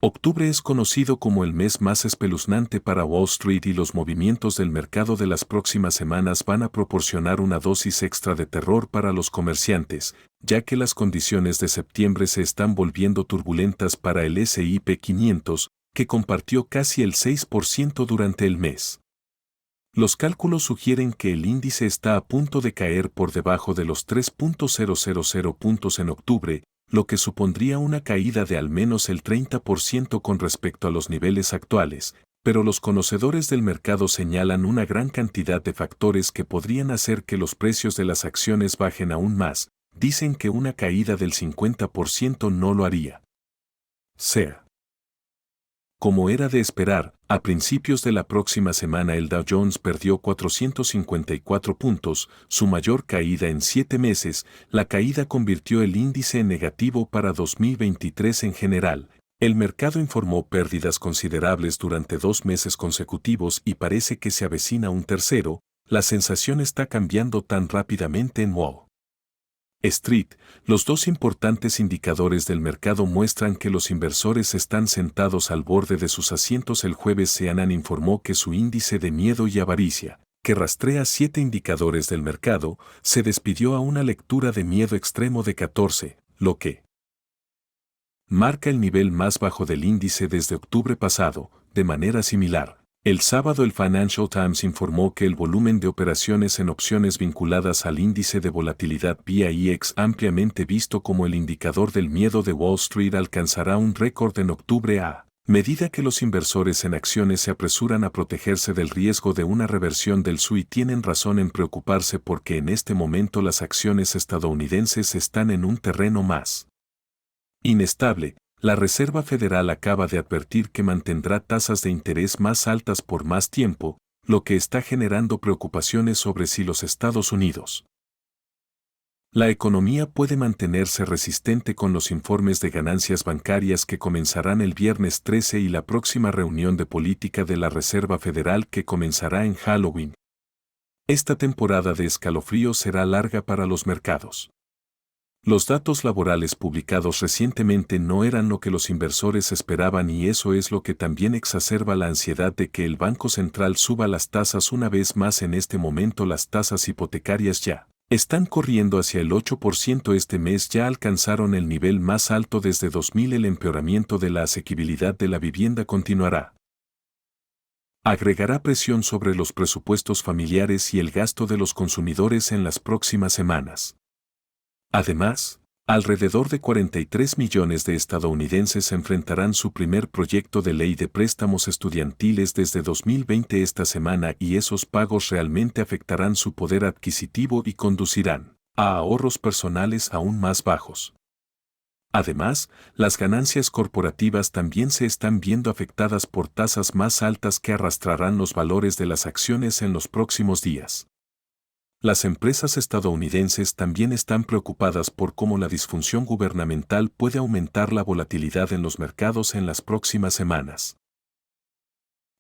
Octubre es conocido como el mes más espeluznante para Wall Street y los movimientos del mercado de las próximas semanas van a proporcionar una dosis extra de terror para los comerciantes, ya que las condiciones de septiembre se están volviendo turbulentas para el S&P 500, que compartió casi el 6% durante el mes. Los cálculos sugieren que el índice está a punto de caer por debajo de los 3.000 puntos en octubre, lo que supondría una caída de al menos el 30% con respecto a los niveles actuales, pero los conocedores del mercado señalan una gran cantidad de factores que podrían hacer que los precios de las acciones bajen aún más. Dicen que una caída del 50% no lo haría. Sea como era de esperar, a principios de la próxima semana el Dow Jones perdió 454 puntos, su mayor caída en 7 meses. La caída convirtió el índice en negativo para 2023 en general. El mercado informó pérdidas considerables durante 2 meses consecutivos y parece que se avecina un tercero. La sensación está cambiando tan rápidamente en Wall Street. Los dos importantes indicadores del mercado muestran que los inversores están sentados al borde de sus asientos. El jueves CNN informó que su índice de miedo y avaricia, que rastrea 7 indicadores del mercado, se despidió a una lectura de miedo extremo de 14, lo que marca el nivel más bajo del índice desde octubre pasado. De manera similar, el sábado el Financial Times informó que el volumen de operaciones en opciones vinculadas al índice de volatilidad VIX, ampliamente visto como el indicador del miedo de Wall Street, alcanzará un récord en octubre a medida que los inversores en acciones se apresuran a protegerse del riesgo de una reversión del SU y tienen razón en preocuparse porque en este momento las acciones estadounidenses están en un terreno más inestable. La Reserva Federal acaba de advertir que mantendrá tasas de interés más altas por más tiempo, lo que está generando preocupaciones sobre si los Estados Unidos. La economía puede mantenerse resistente con los informes de ganancias bancarias que comenzarán el viernes 13 y la próxima reunión de política de la Reserva Federal que comenzará en Halloween. Esta temporada de escalofríos será larga para los mercados. Los datos laborales publicados recientemente no eran lo que los inversores esperaban y eso es lo que también exacerba la ansiedad de que el Banco Central suba las tasas una vez más. En este momento las tasas hipotecarias ya están corriendo hacia el 8%. Este mes ya alcanzaron el nivel más alto desde 2000. El empeoramiento de la asequibilidad de la vivienda continuará. Agregará presión sobre los presupuestos familiares y el gasto de los consumidores en las próximas semanas. Además, alrededor de 43 millones de estadounidenses enfrentarán su primer proyecto de ley de préstamos estudiantiles desde 2020 esta semana y esos pagos realmente afectarán su poder adquisitivo y conducirán a ahorros personales aún más bajos. Además, las ganancias corporativas también se están viendo afectadas por tasas más altas que arrastrarán los valores de las acciones en los próximos días. Las empresas estadounidenses también están preocupadas por cómo la disfunción gubernamental puede aumentar la volatilidad en los mercados en las próximas semanas.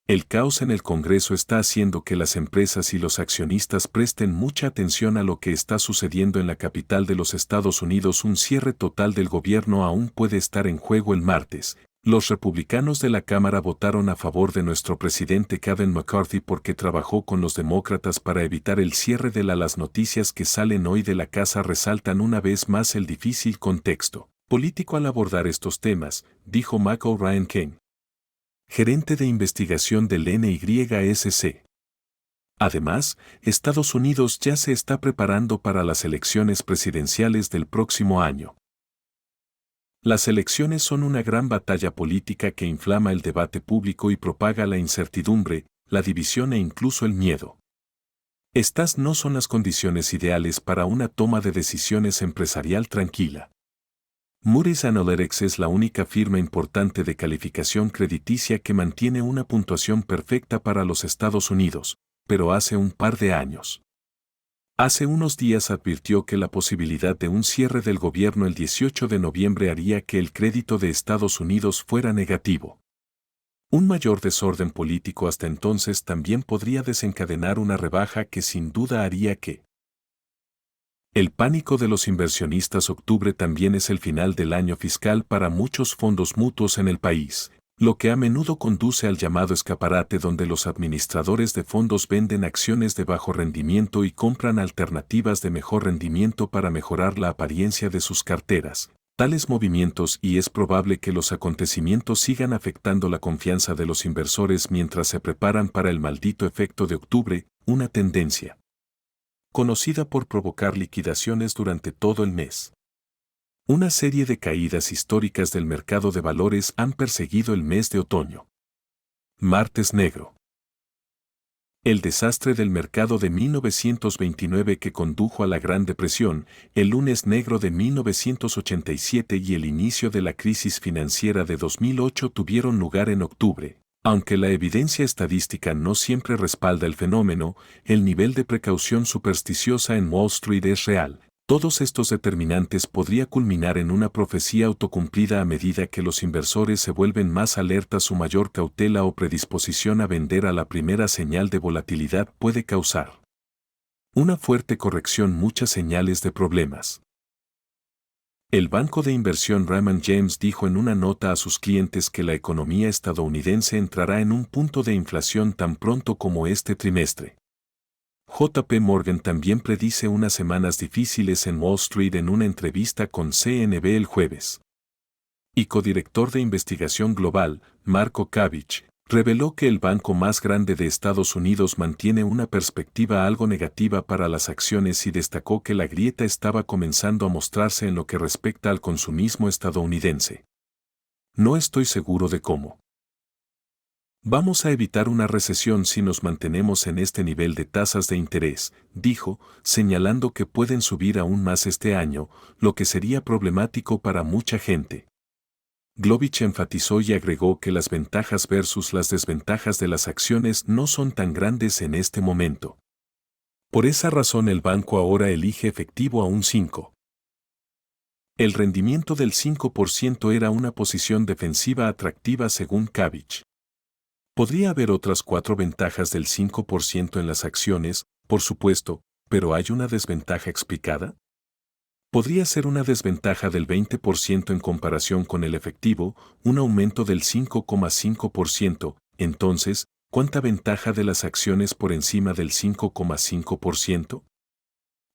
El caos en el Congreso está haciendo que las empresas y los accionistas presten mucha atención a lo que está sucediendo en la capital de los Estados Unidos. Un cierre total del gobierno aún puede estar en juego el martes. Los republicanos de la Cámara votaron a favor de nuestro presidente Kevin McCarthy porque trabajó con los demócratas para evitar el cierre de las noticias que salen hoy de la casa resaltan una vez más el difícil contexto político al abordar estos temas, dijo Michael Ryan King, gerente de investigación del NYSC. Además, Estados Unidos ya se está preparando para las elecciones presidenciales del próximo año. Las elecciones son una gran batalla política que inflama el debate público y propaga la incertidumbre, la división e incluso el miedo. Estas no son las condiciones ideales para una toma de decisiones empresarial tranquila. Moody's Analytics es la única firma importante de calificación crediticia que mantiene una puntuación perfecta para los Estados Unidos, pero hace un par de años. Hace unos días advirtió que la posibilidad de un cierre del gobierno el 18 de noviembre haría que el crédito de Estados Unidos fuera negativo. Un mayor desorden político hasta entonces también podría desencadenar una rebaja que sin duda haría que El pánico de los inversionistas. Octubre también es el final del año fiscal para muchos fondos mutuos en el país, lo que a menudo conduce al llamado escaparate, donde los administradores de fondos venden acciones de bajo rendimiento y compran alternativas de mejor rendimiento para mejorar la apariencia de sus carteras. Tales movimientos, y es probable que los acontecimientos sigan afectando la confianza de los inversores mientras se preparan para el maldito efecto de octubre, una tendencia conocida por provocar liquidaciones durante todo el mes. Una serie de caídas históricas del mercado de valores han perseguido el mes de otoño. Martes negro. El desastre del mercado de 1929 que condujo a la Gran Depresión, el lunes negro de 1987 y el inicio de la crisis financiera de 2008 tuvieron lugar en octubre. Aunque la evidencia estadística no siempre respalda el fenómeno, el nivel de precaución supersticiosa en Wall Street es real. Todos estos determinantes podría culminar en una profecía autocumplida a medida que los inversores se vuelven más alertas. Su mayor cautela o predisposición a vender a la primera señal de volatilidad puede causar una fuerte corrección. Muchas señales de problemas. El banco de inversión Raymond James dijo en una nota a sus clientes que la economía estadounidense entrará en un punto de inflación tan pronto como este trimestre. JP Morgan también predice unas semanas difíciles en Wall Street en una entrevista con CNBC el jueves. Y codirector de investigación global, Marco Kavich, reveló que el banco más grande de Estados Unidos mantiene una perspectiva algo negativa para las acciones y destacó que la grieta estaba comenzando a mostrarse en lo que respecta al consumismo estadounidense. No estoy seguro de cómo vamos a evitar una recesión si nos mantenemos en este nivel de tasas de interés, dijo, señalando que pueden subir aún más este año, lo que sería problemático para mucha gente. Glovich enfatizó y agregó que las ventajas versus las desventajas de las acciones no son tan grandes en este momento. Por esa razón el banco ahora elige efectivo a un 5. El rendimiento del 5% era una posición defensiva atractiva según Kavich. Podría haber otras 4 ventajas del 5% en las acciones, por supuesto, pero ¿hay una desventaja explicada? Podría ser una desventaja del 20% en comparación con el efectivo, un aumento del 5,5%, entonces, ¿cuánta ventaja de las acciones por encima del 5,5%?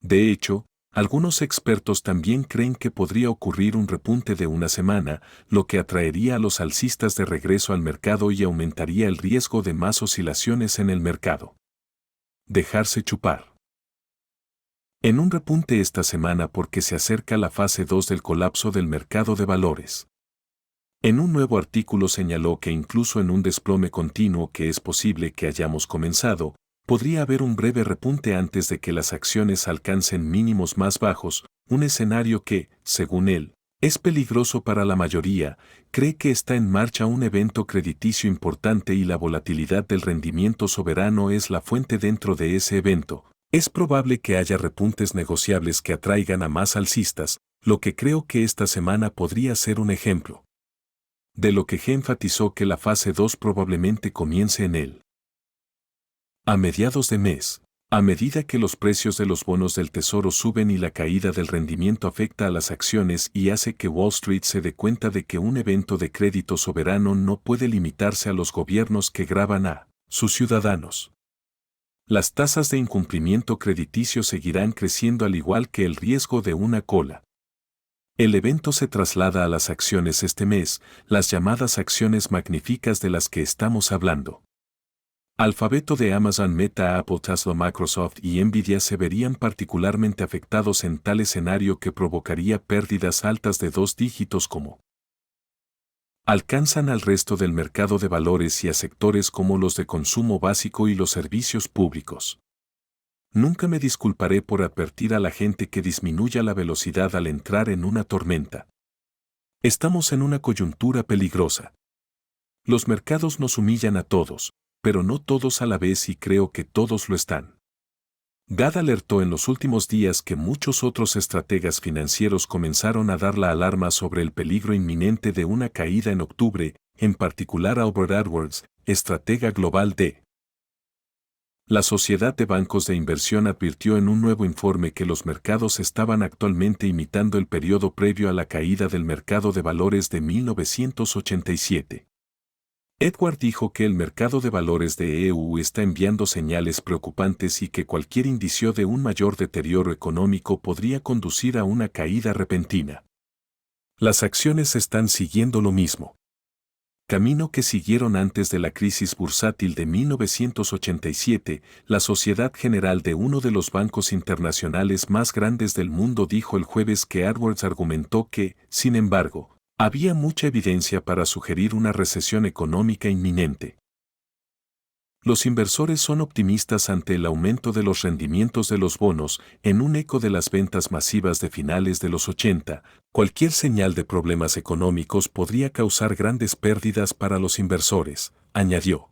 De hecho, algunos expertos también creen que podría ocurrir un repunte de una semana, lo que atraería a los alcistas de regreso al mercado y aumentaría el riesgo de más oscilaciones en el mercado. Dejarse chupar. En un repunte esta semana porque se acerca la fase 2 del colapso del mercado de valores. En un nuevo artículo señaló que incluso en un desplome continuo que es posible que hayamos comenzado, podría haber un breve repunte antes de que las acciones alcancen mínimos más bajos, un escenario que, según él, es peligroso para la mayoría. Cree que está en marcha un evento crediticio importante y la volatilidad del rendimiento soberano es la fuente dentro de ese evento. Es probable que haya repuntes negociables que atraigan a más alcistas, lo que creo que esta semana podría ser un ejemplo. De lo que G enfatizó que la fase 2 probablemente comience en él. A mediados de mes, a medida que los precios de los bonos del tesoro suben y la caída del rendimiento afecta a las acciones y hace que Wall Street se dé cuenta de que un evento de crédito soberano no puede limitarse a los gobiernos que gravan a sus ciudadanos. Las tasas de incumplimiento crediticio seguirán creciendo al igual que el riesgo de una cola. El evento se traslada a las acciones este mes, las llamadas acciones magníficas de las que estamos hablando. Alfabeto de Amazon, Meta, Apple, Tesla, Microsoft y Nvidia se verían particularmente afectados en tal escenario que provocaría pérdidas altas de 2 dígitos como alcanzan al resto del mercado de valores y a sectores como los de consumo básico y los servicios públicos. Nunca me disculparé por advertir a la gente que disminuya la velocidad al entrar en una tormenta. Estamos en una coyuntura peligrosa. Los mercados nos humillan a todos, pero no todos a la vez y creo que todos lo están. Gad alertó en los últimos días que muchos otros estrategas financieros comenzaron a dar la alarma sobre el peligro inminente de una caída en octubre, en particular Albert Edwards, estratega global de La Sociedad de Bancos de Inversión advirtió en un nuevo informe que los mercados estaban actualmente imitando el periodo previo a la caída del mercado de valores de 1987. Edward dijo que el mercado de valores de EU está enviando señales preocupantes y que cualquier indicio de un mayor deterioro económico podría conducir a una caída repentina. Las acciones están siguiendo lo mismo camino que siguieron antes de la crisis bursátil de 1987, la Sociedad General de uno de los bancos internacionales más grandes del mundo dijo el jueves que Edwards argumentó que, sin embargo, había mucha evidencia para sugerir una recesión económica inminente. Los inversores son optimistas ante el aumento de los rendimientos de los bonos, en un eco de las ventas masivas de finales de los 80. Cualquier señal de problemas económicos podría causar grandes pérdidas para los inversores, añadió.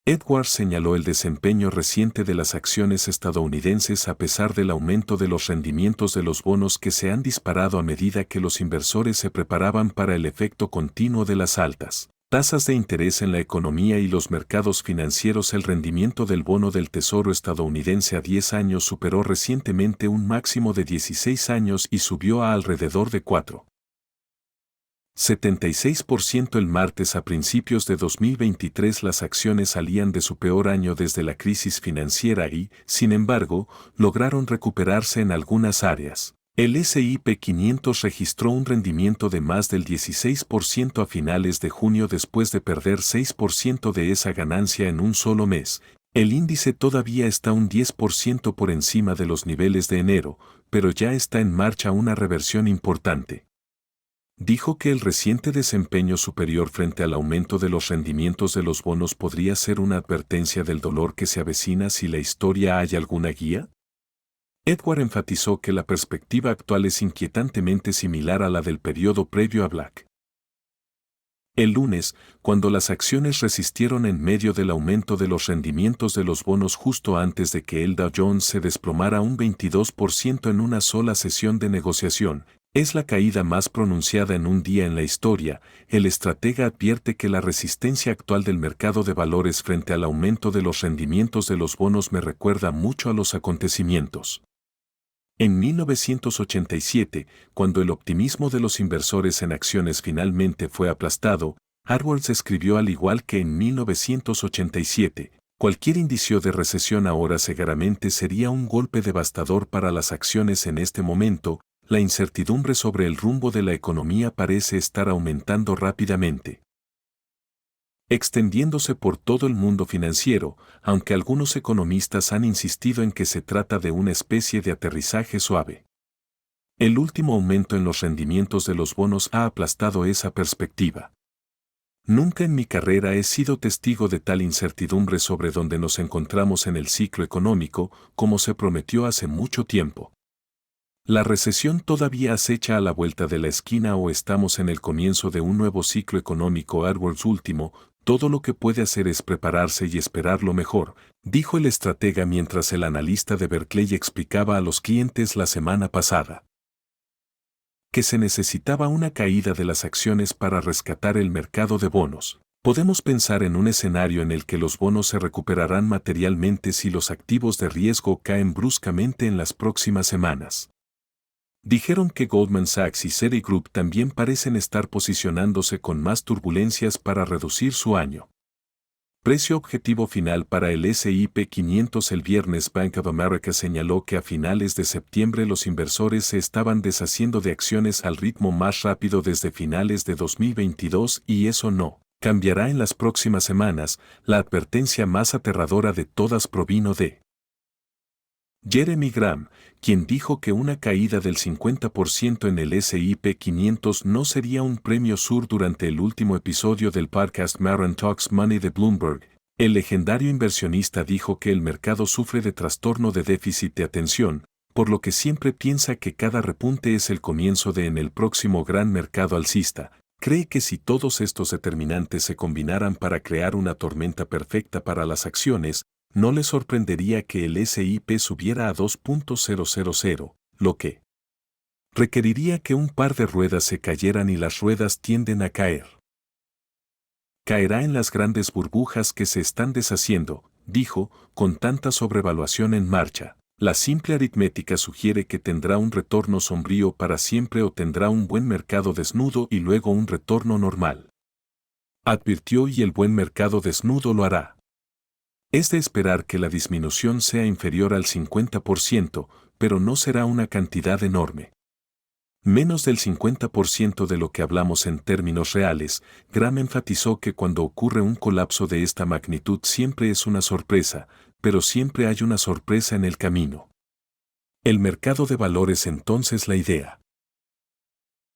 Edwards señaló el desempeño reciente de las acciones estadounidenses a pesar del aumento de los rendimientos de los bonos que se han disparado a medida que los inversores se preparaban para el efecto continuo de las altas tasas de interés en la economía y los mercados financieros. El rendimiento del bono del Tesoro estadounidense a 10 años superó recientemente un máximo de 16 años y subió a alrededor de 4,76% el martes. A principios de 2023 las acciones salían de su peor año desde la crisis financiera y, sin embargo, lograron recuperarse en algunas áreas. El S&P 500 registró un rendimiento de más del 16% a finales de junio después de perder 6% de esa ganancia en un solo mes. El índice todavía está un 10% por encima de los niveles de enero, pero ya está en marcha una reversión importante. Dijo que el reciente desempeño superior frente al aumento de los rendimientos de los bonos podría ser una advertencia del dolor que se avecina si la historia hay alguna guía. Edward enfatizó que la perspectiva actual es inquietantemente similar a la del periodo previo a Black. El lunes, cuando las acciones resistieron en medio del aumento de los rendimientos de los bonos justo antes de que el Dow Jones se desplomara un 22% en una sola sesión de negociación, es la caída más pronunciada en un día en la historia. El estratega advierte que la resistencia actual del mercado de valores frente al aumento de los rendimientos de los bonos me recuerda mucho a los acontecimientos en 1987, cuando el optimismo de los inversores en acciones finalmente fue aplastado. Edwards escribió: al igual que en 1987, cualquier indicio de recesión ahora seguramente sería un golpe devastador para las acciones en este momento. La incertidumbre sobre el rumbo de la economía parece estar aumentando rápidamente, extendiéndose por todo el mundo financiero, aunque algunos economistas han insistido en que se trata de una especie de aterrizaje suave. El último aumento en los rendimientos de los bonos ha aplastado esa perspectiva. Nunca en mi carrera he sido testigo de tal incertidumbre sobre dónde nos encontramos en el ciclo económico, como se prometió hace mucho tiempo. ¿La recesión todavía acecha a la vuelta de la esquina o estamos en el comienzo de un nuevo ciclo económico? Edwards último, todo lo que puede hacer es prepararse y esperar lo mejor, dijo el estratega mientras el analista de Berkeley explicaba a los clientes la semana pasada que se necesitaba una caída de las acciones para rescatar el mercado de bonos. Podemos pensar en un escenario en el que los bonos se recuperarán materialmente si los activos de riesgo caen bruscamente en las próximas semanas. Dijeron que Goldman Sachs y Citigroup también parecen estar posicionándose con más turbulencias para reducir su año precio objetivo final para el S&P 500. El viernes Bank of America señaló que a finales de septiembre los inversores se estaban deshaciendo de acciones al ritmo más rápido desde finales de 2022 y eso no cambiará en las próximas semanas. La advertencia más aterradora de todas provino de Jeremy Graham, quien dijo que una caída del 50% en el S&P 500 no sería un premio sur durante el último episodio del podcast Maron Talks Money de Bloomberg. El legendario inversionista dijo que el mercado sufre de trastorno de déficit de atención, por lo que siempre piensa que cada repunte es el comienzo de el próximo gran mercado alcista. Cree que si todos estos determinantes se combinaran para crear una tormenta perfecta para las acciones, no le sorprendería que el S&P subiera a 2.000, lo que requeriría que un par de ruedas se cayeran y las ruedas tienden a caer. Caerá en las grandes burbujas que se están deshaciendo, dijo, con tanta sobrevaluación en marcha. La simple aritmética sugiere que tendrá un retorno sombrío para siempre o tendrá un buen mercado desnudo y luego un retorno normal. Advirtió y el buen mercado desnudo lo hará. Es de esperar que la disminución sea inferior al 50%, pero no será una cantidad enorme. Menos del 50% de lo que hablamos en términos reales. Graham enfatizó que cuando ocurre un colapso de esta magnitud siempre es una sorpresa, pero siempre hay una sorpresa en el camino. El mercado de valores entonces la idea.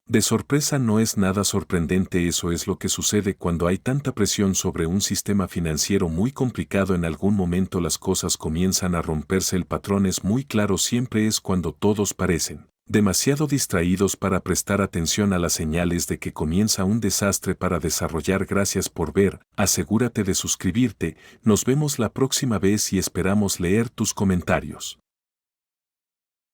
De sorpresa no es nada sorprendente, eso es lo que sucede cuando hay tanta presión sobre un sistema financiero muy complicado. En algún momento las cosas comienzan a romperse, el patrón es muy claro, siempre es cuando todos parecen demasiado distraídos para prestar atención a las señales de que comienza un desastre para desarrollar. Gracias por ver, asegúrate de suscribirte, nos vemos la próxima vez y esperamos leer tus comentarios.